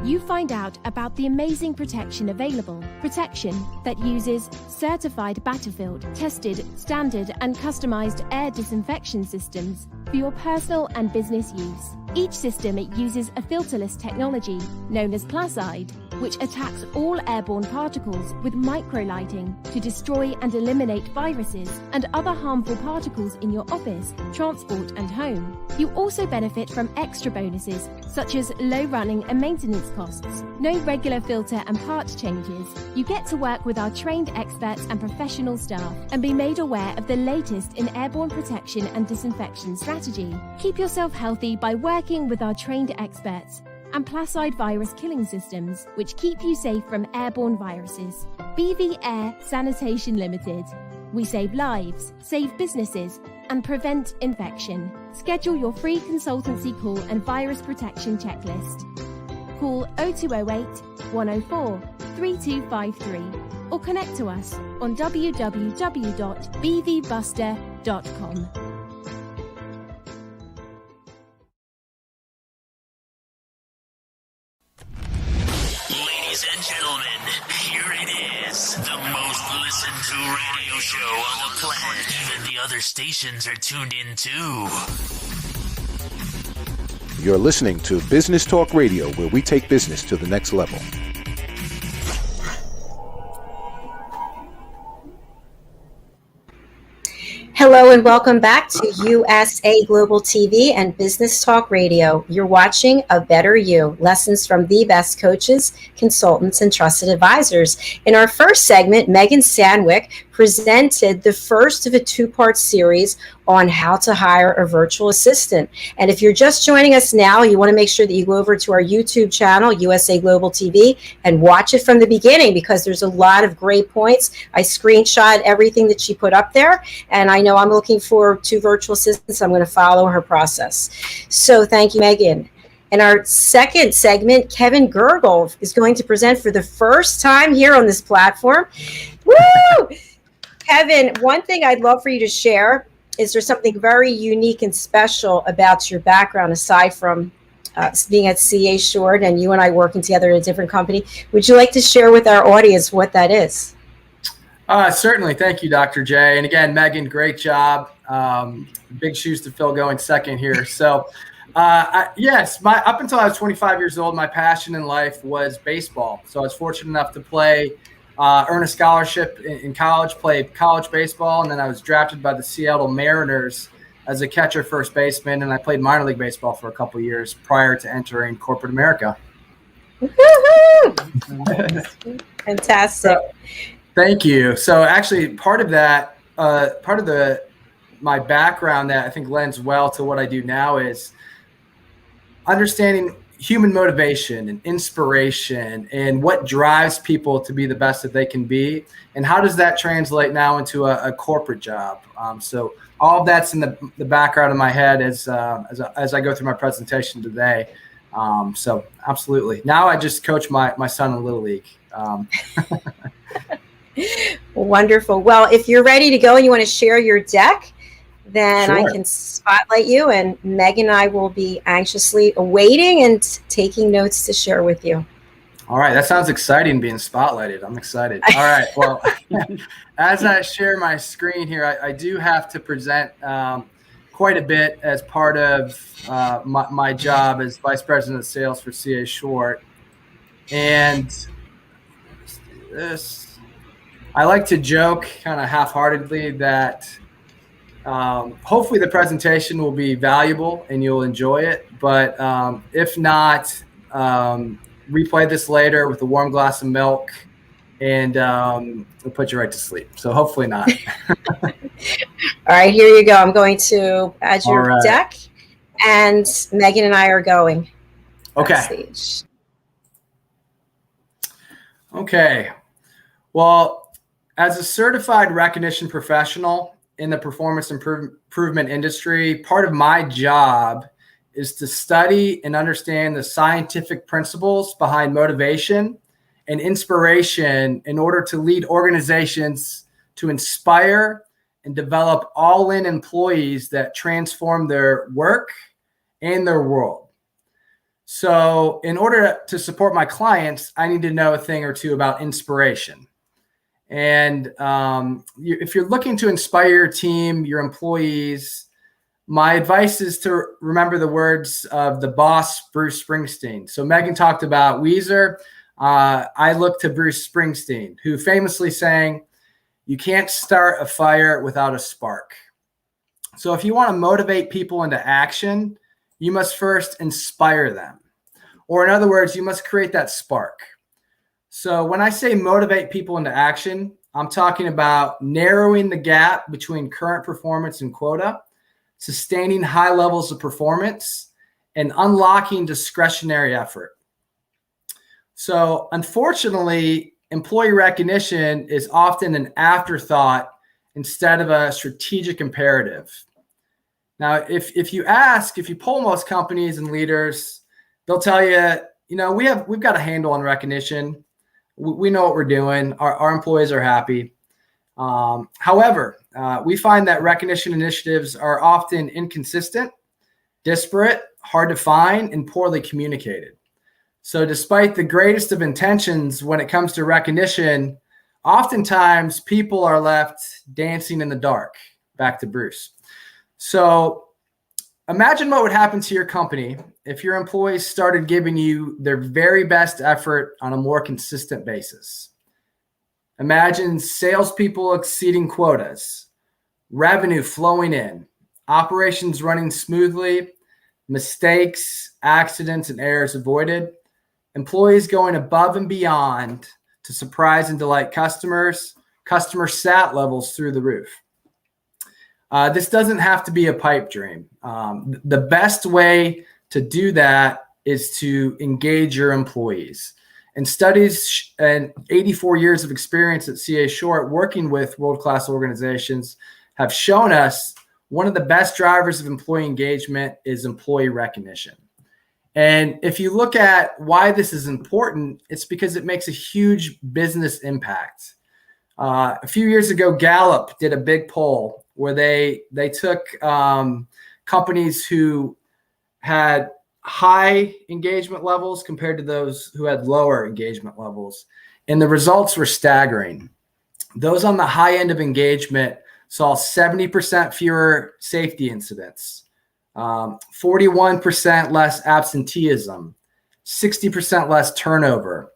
you find out about the amazing protection available. Protection that uses certified Battlefield, tested, standard and customized air disinfection systems for your personal and business use. Each system uses a filterless technology known as Placide, which attacks all airborne particles with microlighting to destroy and eliminate viruses and other harmful particles in your office, transport and home. You also benefit from extra bonuses such as low running and maintenance costs, no regular filter and part changes. You get to work with our trained experts and professional staff and be made aware of the latest in airborne protection and disinfection strategy. Keep yourself healthy by working with our trained experts and Placide virus killing systems, which keep you safe from airborne viruses. BV Air Sanitation Limited. We save lives, save businesses, and prevent infection. Schedule your free consultancy call and virus protection checklist. Call 0208 104 3253 or connect to us on www.bvbuster.com. Ladies and gentlemen, here it is, the most listened to radio show on the planet. Even the other stations are tuned in too. You're listening to Business Talk Radio, where we take business to the next level. Hello and welcome back to USA Global TV and Business Talk Radio. You're watching A Better You, lessons from the best coaches, consultants, and trusted advisors. In our first segment, Megan Sandwick presented the first of a two-part series on how to hire a virtual assistant. And if you're just joining us now, you want to make sure that you go over to our YouTube channel, USA Global TV, and watch it from the beginning, because there's a lot of great points. I screenshot everything that she put up there, and I know I'm looking for two virtual assistants. I'm going to follow her process. So thank you, Megan. In our second segment, Kevin Gergel is going to present for the first time here on this platform. Woo! Kevin, one thing I'd love for you to share is there something very unique and special about your background, aside from being at CA Short and you and I working together in a different company. Would you like to share with our audience what that is? Certainly. Thank you, Dr. J. And again, Megan, great job. Big shoes to fill going second here. So, yes, up until I was 25 years old, my passion in life was baseball. So I was fortunate enough to earn a scholarship in college, played college baseball, and then I was drafted by the Seattle Mariners as a catcher, first baseman, and I played minor league baseball for a couple of years prior to entering corporate America. Fantastic. Thank you. So actually, part of my background that I think lends well to what I do now is understanding human motivation and inspiration and what drives people to be the best that they can be, and how does that translate now into a corporate job. So all of that's in the background of my head as I go through my presentation today. So absolutely. Now I just coach my son in Little League. Wonderful. Well, if you're ready to go and you want to share your deck, then Sure. I can spotlight you, and Megan and I will be anxiously awaiting and taking notes to share with you. All right. That sounds exciting, being spotlighted. I'm excited. All right. Well, as I share my screen here, I do have to present quite a bit as part of my job as Vice President of Sales for CA Short. And I like to joke kind of half-heartedly that hopefully the presentation will be valuable and you'll enjoy it. But if not, replay this later with a warm glass of milk, and we'll put you right to sleep. So hopefully not. All right, here you go. I'm going to add your deck, and Megan and I are going. Okay. Okay. Well, as a certified recognition professional in the performance improvement industry, part of my job is to study and understand the scientific principles behind motivation and inspiration in order to lead organizations to inspire and develop all-in employees that transform their work and their world. So in order to support my clients, I need to know a thing or two about inspiration. And if you're looking to inspire your team, your employees, my advice is to remember the words of the boss, Bruce Springsteen. So Megan talked about Weezer. I look to Bruce Springsteen, who famously sang, "You can't start a fire without a spark." So if you want to motivate people into action, you must first inspire them. Or in other words, you must create that spark. So when I say motivate people into action, I'm talking about narrowing the gap between current performance and quota, sustaining high levels of performance, and unlocking discretionary effort. So unfortunately, employee recognition is often an afterthought instead of a strategic imperative. Now, if you poll most companies and leaders, they'll tell you, we've got a handle on recognition. We know what we're doing. Our employees are happy. However, we find that recognition initiatives are often inconsistent, disparate, hard to find, and poorly communicated. So despite the greatest of intentions when it comes to recognition, oftentimes people are left dancing in the dark. Back to Bruce. So imagine what would happen to your company if your employees started giving you their very best effort on a more consistent basis. Imagine salespeople exceeding quotas, revenue flowing in, operations running smoothly, mistakes, accidents, and errors avoided, employees going above and beyond to surprise and delight customers, customer sat levels through the roof. This doesn't have to be a pipe dream. The best way to do that is to engage your employees. And studies and 84 years of experience at CA Short working with world-class organizations have shown us one of the best drivers of employee engagement is employee recognition. And if you look at why this is important, it's because it makes a huge business impact. A few years ago, Gallup did a big poll where they took companies who had high engagement levels compared to those who had lower engagement levels. And the results were staggering. Those on the high end of engagement saw 70% fewer safety incidents, 41% less absenteeism, 60% less turnover,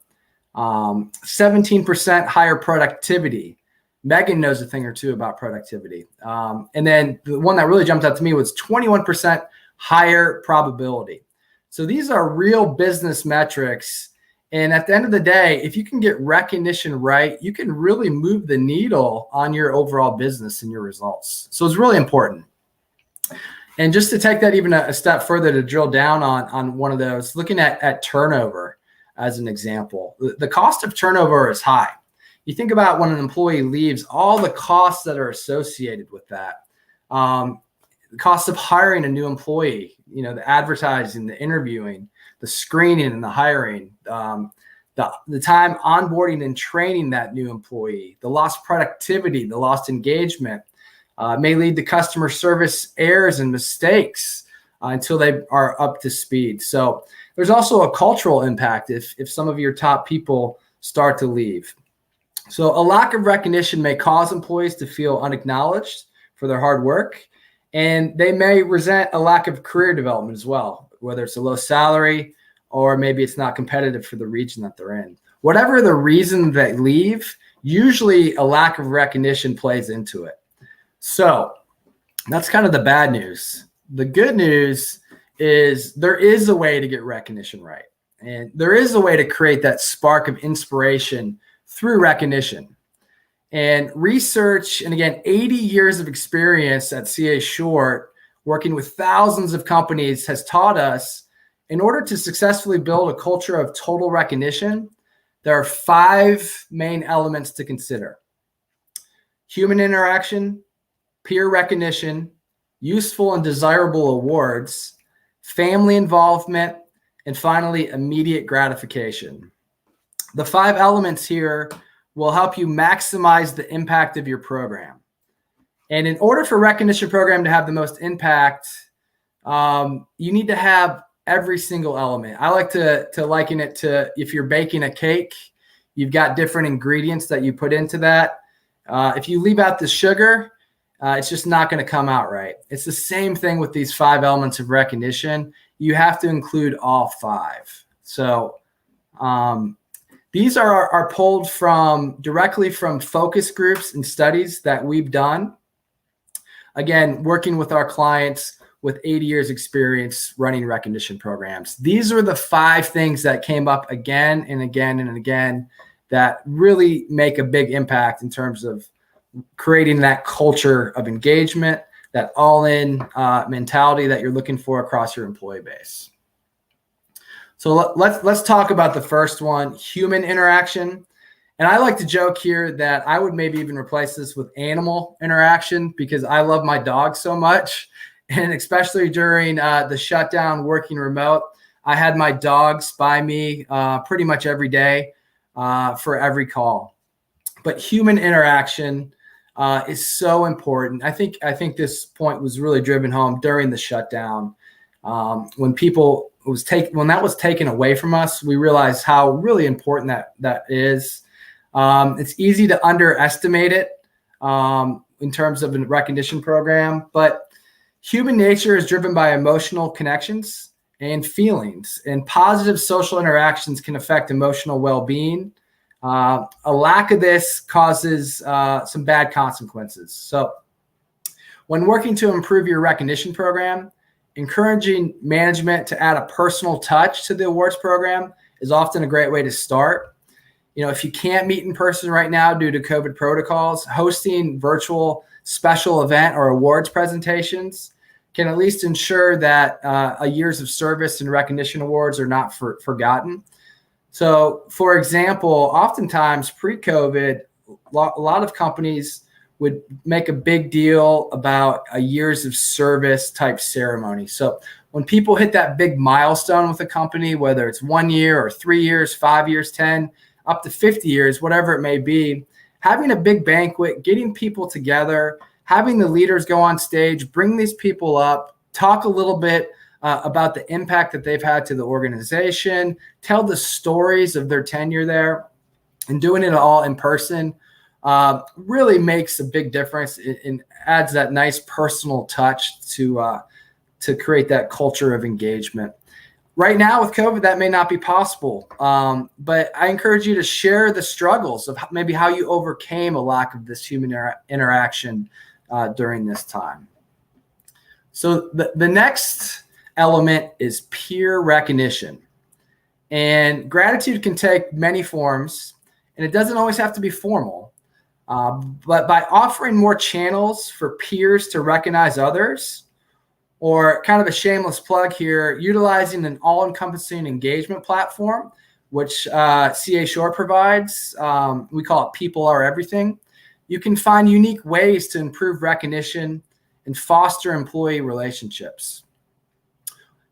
17% higher productivity. Megan knows a thing or two about productivity. And then the one that really jumped out to me was 21% higher probability. So these are real business metrics. And at the end of the day, if you can get recognition right, you can really move the needle on your overall business and your results. So it's really important. And just to take that even a step further, to drill down on one of those, looking at turnover as an example, the cost of turnover is high. You think about when an employee leaves, all the costs that are associated with that. The cost of hiring a new employee, the advertising, the interviewing, the screening and the hiring, the time onboarding and training that new employee, the lost productivity, the lost engagement, may lead to customer service errors and mistakes until they are up to speed. So there's also a cultural impact if some of your top people start to leave. So a lack of recognition may cause employees to feel unacknowledged for their hard work, and they may resent a lack of career development as well, whether it's a low salary or maybe it's not competitive for the region that they're in. Whatever the reason they leave, usually a lack of recognition plays into it. So that's kind of the bad news. The good news is there is a way to get recognition right. And there is a way to create that spark of inspiration through recognition. And research, and again, 80 years of experience at CA Short, working with thousands of companies, has taught us in order to successfully build a culture of total recognition, there are 5 main elements to consider: human interaction, peer recognition, useful and desirable awards, family involvement, and finally, immediate gratification. the 5 elements here will help you maximize the impact of your program. And in order for recognition program to have the most impact, you need to have every single element. I like to liken it to if you're baking a cake, you've got different ingredients that you put into that. If you leave out the sugar, it's just not going to come out right. It's the same thing with these 5 elements of recognition. You have to include all 5. So these are pulled directly from focus groups and studies that we've done. Again, working with our clients with 80 years experience running recognition programs. These are the 5 things that came up again and again and again that really make a big impact in terms of creating that culture of engagement, that all-in mentality that you're looking for across your employee base. So let's talk about the first one, human interaction. And I like to joke here that I would maybe even replace this with animal interaction because I love my dog so much. And especially during the shutdown working remote, I had my dogs by me pretty much every day for every call. But human interaction is so important. I think this point was really driven home during the shutdown. When that was taken away from us, we realized how really important that is. It's easy to underestimate it in terms of a recognition program, but human nature is driven by emotional connections and feelings, and positive social interactions can affect emotional well-being. A lack of this causes some bad consequences. So when working to improve your recognition program, encouraging management to add a personal touch to the awards program is often a great way to start. If you can't meet in person right now due to COVID protocols, hosting virtual special event or awards presentations can at least ensure that years of service and recognition awards are not forgotten. So, for example, oftentimes pre-COVID, a lot of companies would make a big deal about a years of service type ceremony. So when people hit that big milestone with a company, whether it's 1 year or 3 years, 5 years, 10, up to 50 years, whatever it may be, having a big banquet, getting people together, having the leaders go on stage, bring these people up, talk a little bit about the impact that they've had to the organization, tell the stories of their tenure there, and doing it all in person really makes a big difference and adds that nice personal touch to create that culture of engagement. Right now with COVID, that may not be possible, but I encourage you to share the struggles of maybe how you overcame a lack of this human interaction during this time. So the next element is peer recognition. And gratitude can take many forms, and it doesn't always have to be formal. But by offering more channels for peers to recognize others, or kind of a shameless plug here, utilizing an all-encompassing engagement platform, which CA Shore provides, we call it People Are Everything, you can find unique ways to improve recognition and foster employee relationships.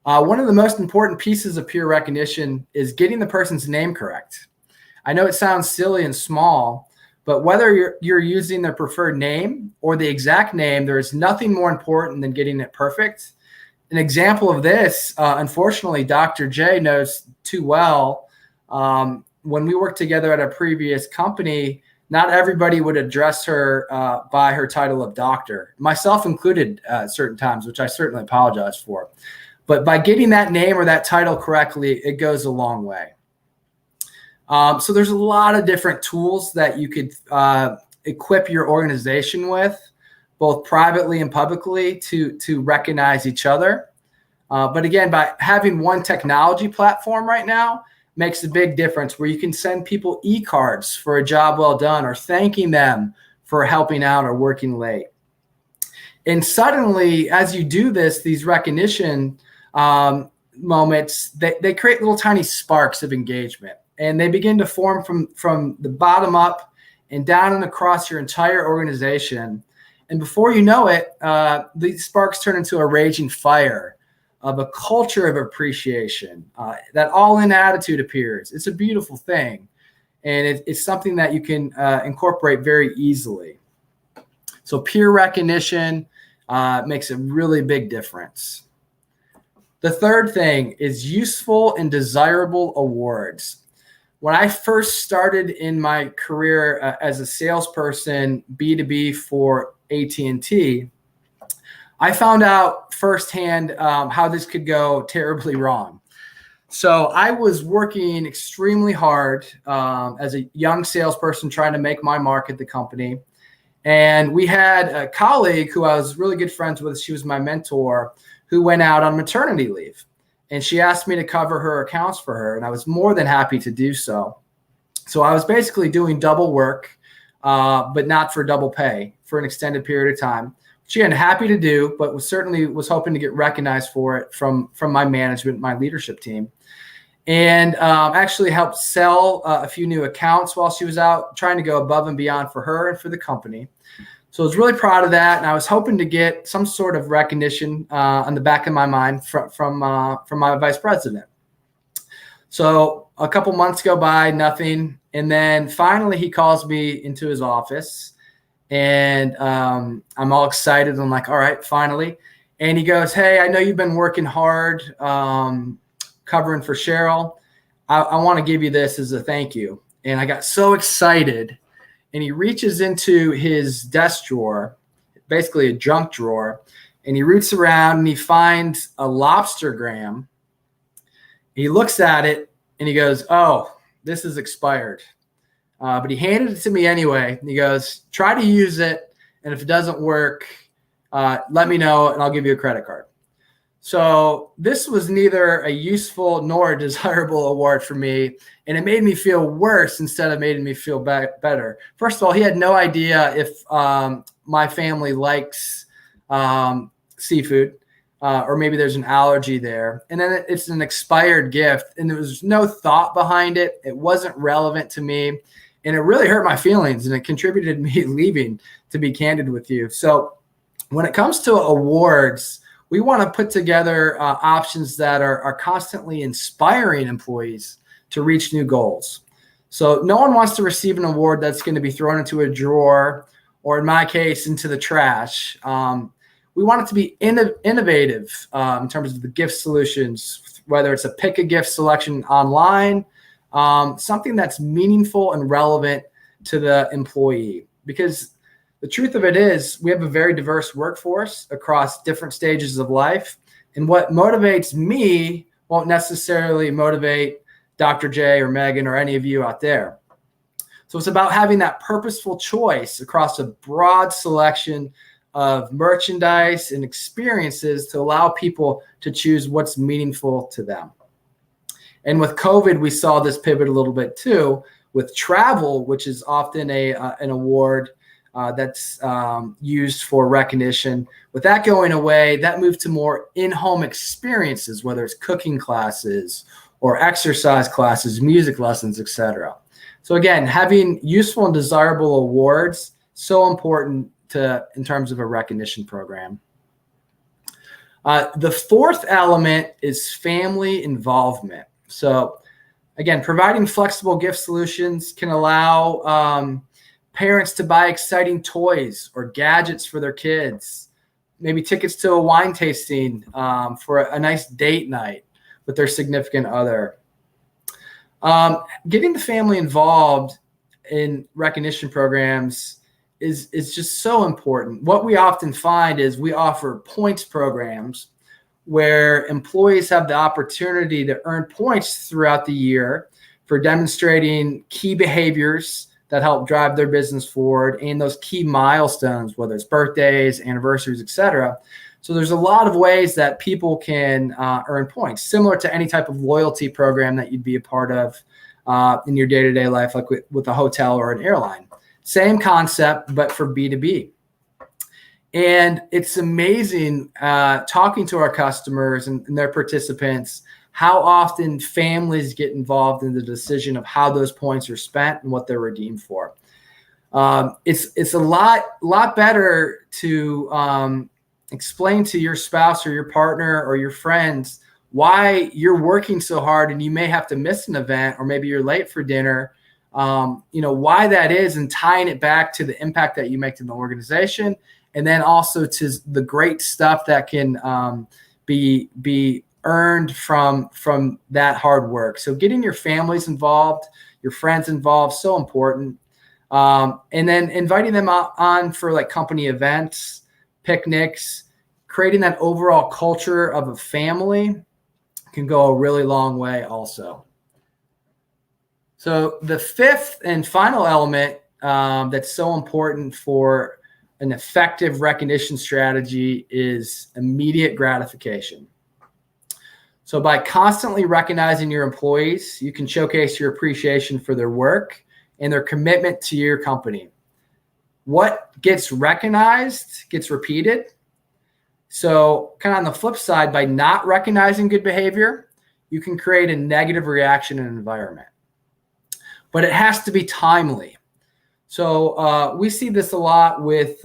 One of the most important pieces of peer recognition is getting the person's name correct. I know it sounds silly and small, but whether you're using their preferred name or the exact name, there is nothing more important than getting it perfect. An example of this, unfortunately, Dr. J knows too well. When we worked together at a previous company, not everybody would address her by her title of doctor, myself included at certain times, which I certainly apologize for. But by getting that name or that title correctly, it goes a long way. So there's a lot of different tools that you could equip your organization with, both privately and publicly, to recognize each other. But again, by having one technology platform right now makes a big difference, where you can send people e-cards for a job well done, or thanking them for helping out or working late. And suddenly, as you do this, these recognition moments, they create little tiny sparks of engagement. And they begin to form from the bottom up and down and across your entire organization. And before you know it, these sparks turn into a raging fire of a culture of appreciation. That all-in attitude appears. It's a beautiful thing. And it's something that you can incorporate very easily. So peer recognition makes a really big difference. The third thing is useful and desirable awards. When I first started in my career as a salesperson, B2B for AT&T, I found out firsthand how this could go terribly wrong. So I was working extremely hard as a young salesperson trying to make my mark at the company. And we had a colleague who I was really good friends with. She was my mentor, who went out on maternity leave. And she asked me to cover her accounts for her. And I was more than happy to do so. So I was basically doing double work, but not for double pay for an extended period of time. She had happy to do, but was hoping to get recognized for it from my management, my leadership team. And actually helped sell a few new accounts while she was out, trying to go above and beyond for her and for the company. So I was really proud of that, and I was hoping to get some sort of recognition on the back of my mind from my vice president. So a couple months go by, nothing, and then finally he calls me into his office, and I'm all excited. I'm like, all right, finally. And he goes, hey, I know you've been working hard covering for Cheryl. I want to give you this as a thank you. And I got so excited. And he reaches into his desk drawer, basically a junk drawer, and he roots around and he finds a lobstergram. He looks at it and he goes, oh, this is expired. But he handed it to me anyway. And he goes, try to use it. And if it doesn't work, let me know and I'll give you a credit card. So this was neither a useful nor a desirable award for me, and it made me feel worse instead of making me feel better. First of all, he had no idea if my family likes seafood or maybe there's an allergy there. And then it's an expired gift, and there was no thought behind it. It wasn't relevant to me, and it really hurt my feelings, and it contributed to me leaving, to be candid with you. So when it comes to awards, we want to put together options that are constantly inspiring employees to reach new goals. So no one wants to receive an award that's going to be thrown into a drawer, or in my case, into the trash. We want it to be innovative in terms of the gift solutions, whether it's a pick a gift selection online, something that's meaningful and relevant to the employee. Because the truth of it is, we have a very diverse workforce across different stages of life. And what motivates me won't necessarily motivate Dr. J or Megan or any of you out there. So it's about having that purposeful choice across a broad selection of merchandise and experiences to allow people to choose what's meaningful to them. And with COVID, we saw this pivot a little bit too, with travel, which is often an award that's used for recognition. With that going away, that moved to more in-home experiences, whether it's cooking classes or exercise classes, music lessons, etc. So again, having useful and desirable awards, so important in terms of a recognition program. The fourth element is family involvement. So again, providing flexible gift solutions can allow parents to buy exciting toys or gadgets for their kids, maybe tickets to a wine tasting for a nice date night with their significant other. Getting the family involved in recognition programs is just so important. What we often find is we offer points programs where employees have the opportunity to earn points throughout the year for demonstrating key behaviors that help drive their business forward and those key milestones, whether it's birthdays, anniversaries, etc. So there's a lot of ways that people can earn points, similar to any type of loyalty program that you'd be a part of in your day-to-day life, like with a hotel or an airline. Same concept, but for B2B. And it's amazing talking to our customers and their participants, how often families get involved in the decision of how those points are spent and what they're redeemed for. It's a lot better to explain to your spouse or your partner or your friends why you're working so hard and you may have to miss an event, or maybe you're late for dinner why that is, and tying it back to the impact that you make to the organization, and then also to the great stuff that can be earned from that hard work. So getting your families involved, your friends involved, so important. And then inviting them on for like company events, picnics, creating that overall culture of a family can go a really long way also. So the fifth and final element that's so important for an effective recognition strategy is immediate gratification. So by constantly recognizing your employees, you can showcase your appreciation for their work and their commitment to your company. What gets recognized gets repeated. So kind of on the flip side, by not recognizing good behavior, you can create a negative reaction in an environment. But it has to be timely. So we see this a lot with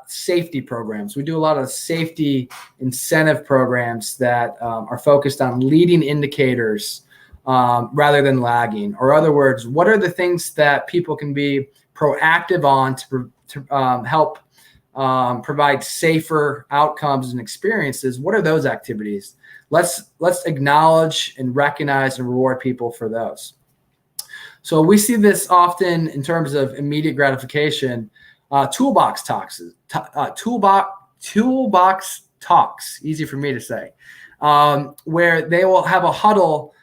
safety programs. We do a lot of safety incentive programs that are focused on leading indicators rather than lagging. Or other words, what are the things that people can be proactive on to help provide safer outcomes and experiences? What are those activities? Let's acknowledge and recognize and reward people for those. So we see this often in terms of immediate gratification. Toolbox talks, easy for me to say, where they will have a huddle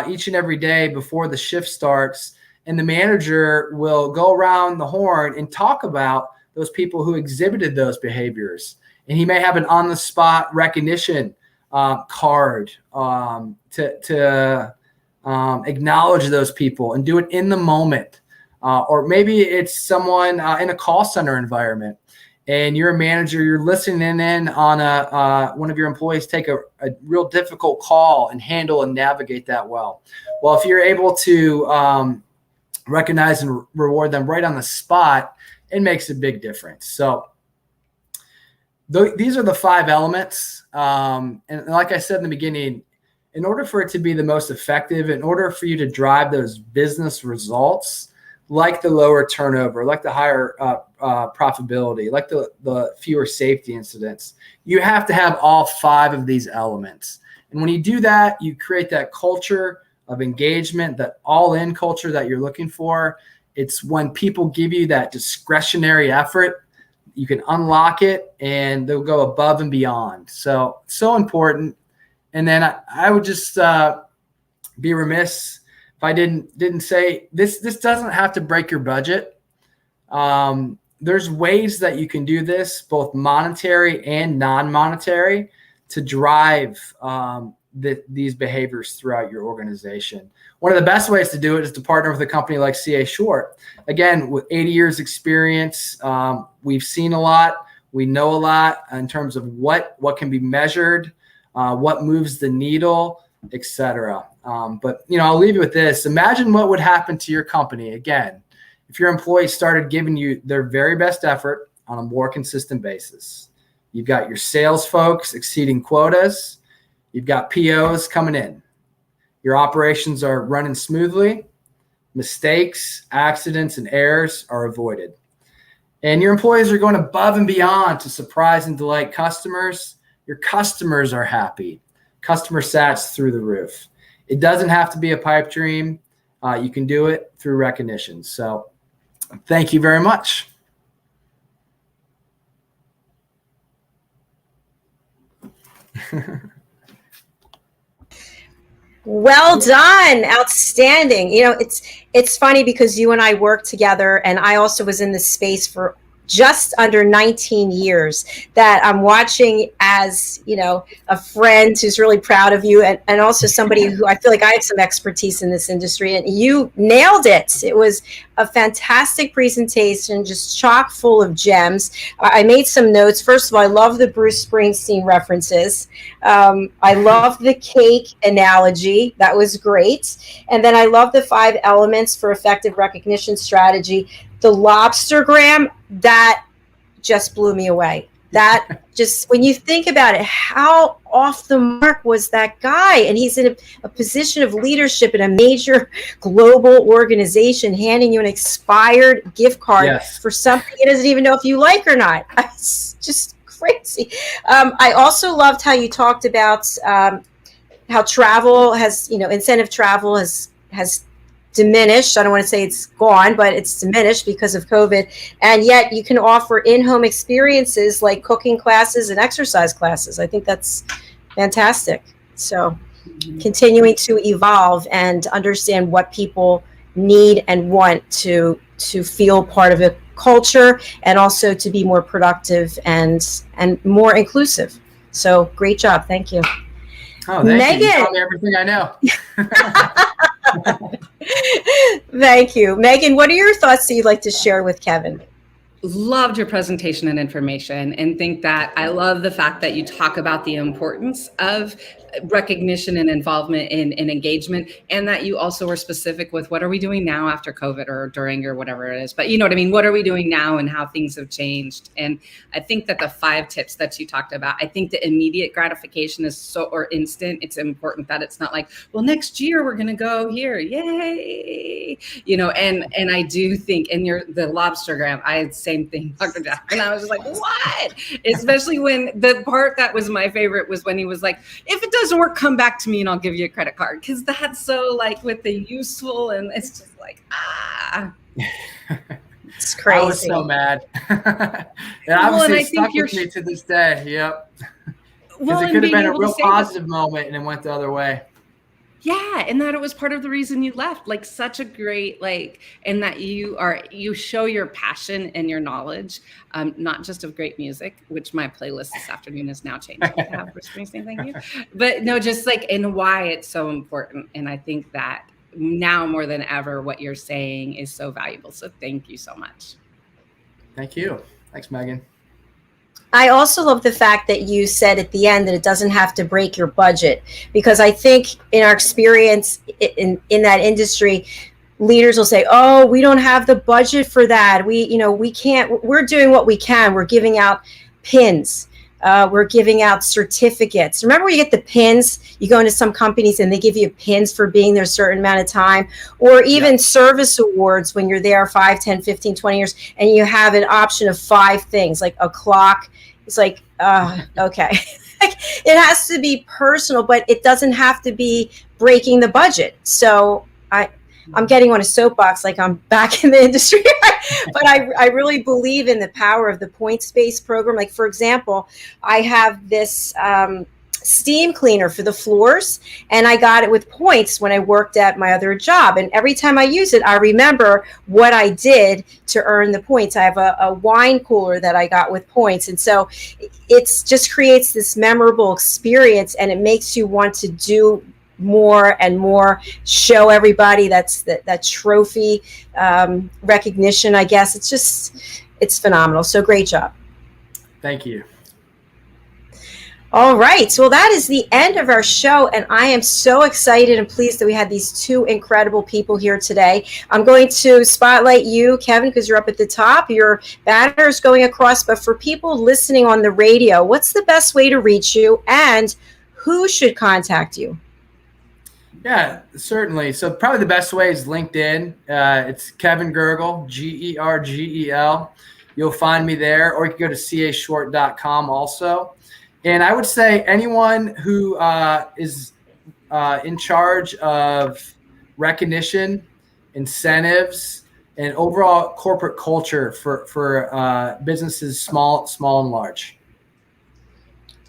each and every day before the shift starts, and the manager will go around the horn and talk about those people who exhibited those behaviors. And he may have an on-the-spot recognition card to acknowledge those people and do it in the moment. Or maybe it's someone in a call center environment, and you're a manager, you're listening in on one of your employees take a real difficult call and handle and navigate that well. Well, if you're able to recognize and reward them right on the spot, it makes a big difference. So these are the 5 elements. And like I said in the beginning, in order for it to be the most effective, in order for you to drive those business results, like the lower turnover, like the higher profitability, like the fewer safety incidents, you have to have all 5 of these elements. And when you do that, you create that culture of engagement, that all-in culture that you're looking for. It's when people give you that discretionary effort, you can unlock it and they'll go above and beyond. So important. And then I would just be remiss if I didn't say this doesn't have to break your budget. There's ways that you can do this, both monetary and non-monetary, to drive these behaviors throughout your organization. One of the best ways to do it is to partner with a company like CA Short. Again, with 80 years experience, we've seen a lot. We know a lot in terms of what can be measured, what moves the needle, etc. But I'll leave you with this. Imagine what would happen to your company, again, if your employees started giving you their very best effort on a more consistent basis. You've got your sales folks exceeding quotas. You've got POs coming in. Your operations are running smoothly. Mistakes, accidents, and errors are avoided. And your employees are going above and beyond to surprise and delight customers. Your customers are happy. Customer sat's through the roof. It doesn't have to be a pipe dream. You can do it through recognition. So thank you very much. Well done. Outstanding. It's funny because you and I worked together, and I also was in this space for just under 19 years, that I'm watching as, a friend who's really proud of you, and also somebody who I feel like I have some expertise in this industry, and you nailed it. It was a fantastic presentation, just chock full of gems. I made some notes. First of all, I love the Bruce Springsteen references. I love the cake analogy. That was great. And then I love the 5 elements for effective recognition strategy. The lobstergram, that just blew me away. that just, when you think about it, how off the mark was that guy? And he's in a position of leadership in a major global organization, handing you an expired gift card for something he doesn't even know if you like or not. It's just crazy. I also loved how you talked about how travel has, incentive travel has diminished. I don't want to say it's gone, but it's diminished because of COVID. And yet you can offer in-home experiences like cooking classes and exercise classes. I think that's fantastic. So continuing to evolve and understand what people need and want to feel part of a culture, and also to be more productive and more inclusive. So great job. Thank you. Oh, thank Megan. You taught me everything I know. Thank you. Megan, what are your thoughts that you'd like to share with Kevin? Loved your presentation and information, and think that I love the fact that you talk about the importance of recognition and involvement in engagement, and that you also were specific with what are we doing now after COVID or during or whatever it is. But you know what I mean? What are we doing now and how things have changed? And I think that the 5 tips that you talked about, I think the immediate gratification is or instant. It's important that it's not like, well, next year we're going to go here. Yay. And I do think the lobstergram, I had the same thing, Dr. Jack. And I was just like, what? Especially when the part that was my favorite was when he was like, if it doesn't work, come back to me and I'll give you a credit card. Because that's so like with the useful, and it's just like, it's crazy. I was so mad. And obviously it stuck with me to this day. Yep. Because it could have been a real positive moment and it went the other way. Yeah, and that it was part of the reason you left. Like such a great and that you show your passion and your knowledge, not just of great music, which my playlist this afternoon is now changed to have Bruce Springsteen, thank you. But no, just and why it's so important. And I think that now more than ever, what you're saying is so valuable. So thank you so much. Thank you. Thanks, Megan. I also love the fact that you said at the end that it doesn't have to break your budget, because I think in our experience in that industry, leaders will say, oh, we don't have the budget for that. We can't, we're doing what we can. We're giving out pins. We're giving out certificates. Remember when you get the pins, you go into some companies and they give you pins for being there a certain amount of time, or even service awards when you're there 5, 10, 15, 20 years, and you have an option of 5 things like a clock. It's like, okay. It has to be personal, but it doesn't have to be breaking the budget. So I'm getting on a soapbox like I'm back in the industry, but I really believe in the power of the points-based program. Like, for example, I have this steam cleaner for the floors, and I got it with points when I worked at my other job. And every time I use it, I remember what I did to earn the points. I have a wine cooler that I got with points. And so it's just creates this memorable experience, and it makes you want to do more and more, show everybody that trophy recognition, I guess. It's phenomenal. So great job. Thank you. All right. Well, that is the end of our show, and I am so excited and pleased that we had these 2 incredible people here today. I'm going to spotlight you, Kevin, because you're up at the top. Your banner is going across, but for people listening on the radio, what's the best way to reach you, and who should contact you? Yeah, certainly. So probably the best way is LinkedIn. It's Kevin Gergel, Gergel. You'll find me there, or you can go to cashort.com also. And I would say anyone who is in charge of recognition, incentives, and overall corporate culture for businesses, small and large.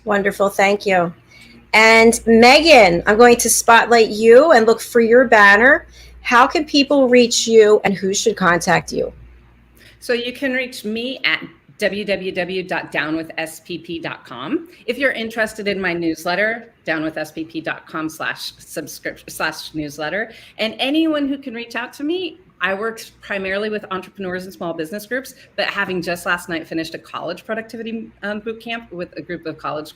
Wonderful. Thank you. And Megan, I'm going to spotlight you and look for your banner. How can people reach you, and who should contact you? So you can reach me at www.downwithspp.com. If you're interested in my newsletter, downwithspp.com/subscription/newsletter. And anyone who can reach out to me, I work primarily with entrepreneurs and small business groups, but having just last night finished a college productivity boot camp with a group of college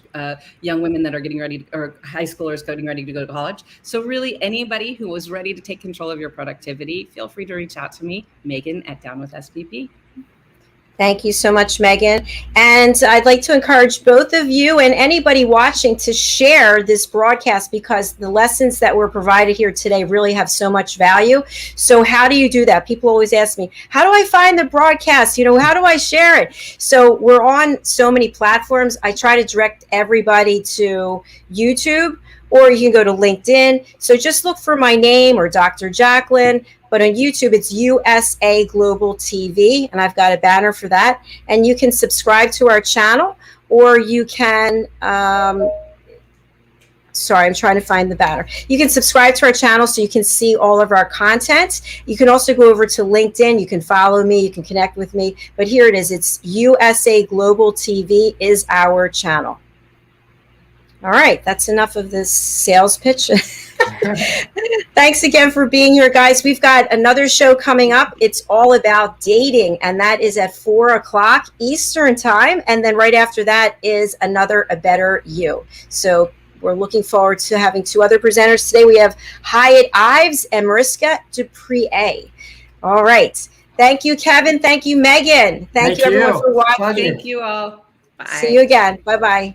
young women that are getting ready, or high schoolers getting ready to go to college. So really anybody who was ready to take control of your productivity, feel free to reach out to me, Megan at downwithspp. Thank you so much, Megan. And I'd like to encourage both of you and anybody watching to share this broadcast, because the lessons that were provided here today really have so much value. So how do you do that? People always ask me, how do I find the broadcast? How do I share it? So we're on so many platforms. I try to direct everybody to YouTube, or you can go to LinkedIn. So just look for my name or Dr. Jacalyn. But on YouTube, it's USA Global TV, and I've got a banner for that. And you can subscribe to our channel, or you can, sorry, I'm trying to find the banner. You can subscribe to our channel so you can see all of our content. You can also go over to LinkedIn. You can follow me. You can connect with me. But here it is. It's USA Global TV is our channel. All right, that's enough of this sales pitch. Thanks again for being here, guys. We've got another show coming up. It's all about dating, and that is at 4 o'clock Eastern time. And then right after that is another A Better You. So we're looking forward to having two other presenters today. We have Hyatt Ives and Mariska Dupree. All right. Thank you, Kevin. Thank you, Megan. Thank you, everyone, for watching. Thank you all. Bye. See you again. Bye-bye.